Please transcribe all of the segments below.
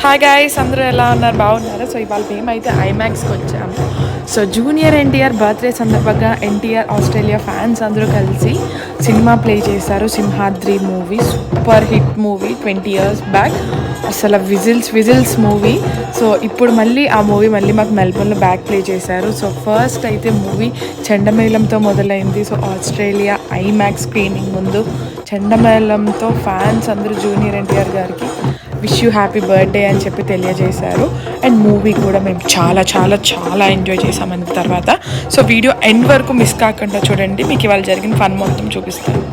Hi guys, అందరూ ఎలా ఉన్నారు? బాగున్నారా? సో ఇవాళ మేమైతే ఐమాక్స్కి వచ్చాము. సో జూనియర్ ఎన్టీఆర్ బర్త్డే సందర్భంగా ఎన్టీఆర్ ఆస్ట్రేలియా ఫ్యాన్స్ అందరూ కలిసి సినిమా ప్లే చేశారు. Simhadri movie super hit movie 20 years back. అసలు విజిల్స్ మూవీ. సో ఇప్పుడు మళ్ళీ ఆ మూవీ మళ్ళీ మాకు మెల్బోర్న్లో బ్యాక్ ప్లే చేశారు. సో ఫస్ట్ అయితే మూవీ చెండమేళంతో మొదలైంది. సో ఆస్ట్రేలియా ఐమాక్స్ స్క్రీనింగ్ ముందు చెండమేళంతో ఫ్యాన్స్ అందరూ జూనియర్ ఎన్టీఆర్ గారికి విష్ యూ హ్యాపీ బర్త్డే అని చెప్పి తెలియజేశారు. అండ్ మూవీ కూడా మేము చాలా చాలా చాలా ఎంజాయ్ చేసాం తర్వాత. సో వీడియో ఎండ్ వరకు మిస్ కాకుండా చూడండి, మీకు ఇవాళ జరిగిన ఫన్ మొత్తం చూపిస్తాను.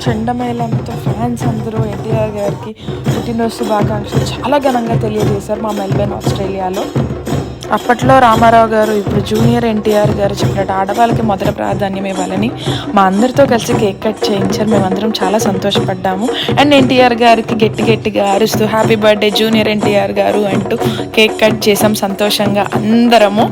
చెండమేళంతో ఫ్యాన్స్ అందరూ ఎన్టీఆర్ గారికి పుట్టినరోజు శుభాకాంక్షలు చాలా ఘనంగా తెలియజేశారు మా మెల్బోర్న్ ఆస్ట్రేలియాలో. అప్పట్లో రామారావు గారు, ఇప్పుడు జూనియర్ ఎన్టీఆర్ గారు చెప్పినట్టు ఆడవాళ్ళకి మొదటి ప్రాధాన్యం ఇవ్వాలని మా అందరితో కలిసి కేక్ కట్ చేయించారు. మేమందరం చాలా సంతోషపడ్డాము. అండ్ ఎన్టీఆర్ గారికి గట్టిగా అరుస్తూ హ్యాపీ బర్త్డే జూనియర్ ఎన్టీఆర్ గారు అంటూ కేక్ కట్ చేసాం సంతోషంగా అందరము.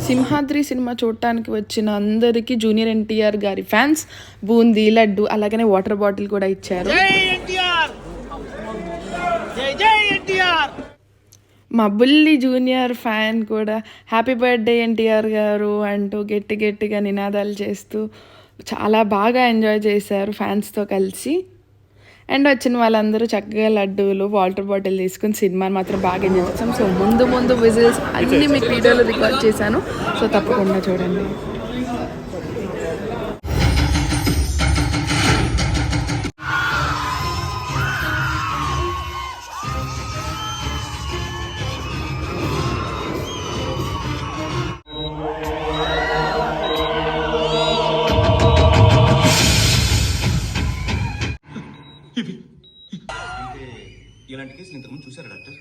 సింహాద్రి సినిమా చూడటానికి వచ్చిన అందరికీ జూనియర్ ఎన్టీఆర్ గారి ఫ్యాన్స్ బూందీ, లడ్డు, అలాగనే వాటర్ బాటిల్ కూడా ఇచ్చారు. మా బుల్లి జూనియర్ ఫ్యాన్ కూడా హ్యాపీ బర్త్డే ఎన్టీఆర్ గారు అంటూ గట్టిగా నినాదాలు చేస్తూ చాలా బాగా ఎంజాయ్ చేశారు ఫ్యాన్స్తో కలిసి. అండ్ వచ్చిన వాళ్ళందరూ చక్కగా లడ్డూలు, వాటర్ బాటిల్ తీసుకుని సినిమాని మాత్రం బాగా ఎంజాయ్ చేస్తాం. సో ముందు విజిల్స్ అన్నీ మీకు వీడియోలో రికార్డ్ చేశాను. సో తప్పకుండా చూడండి. ఇలాంటి కేసులు ఇంతకుముందు చూసారా డాక్టర్?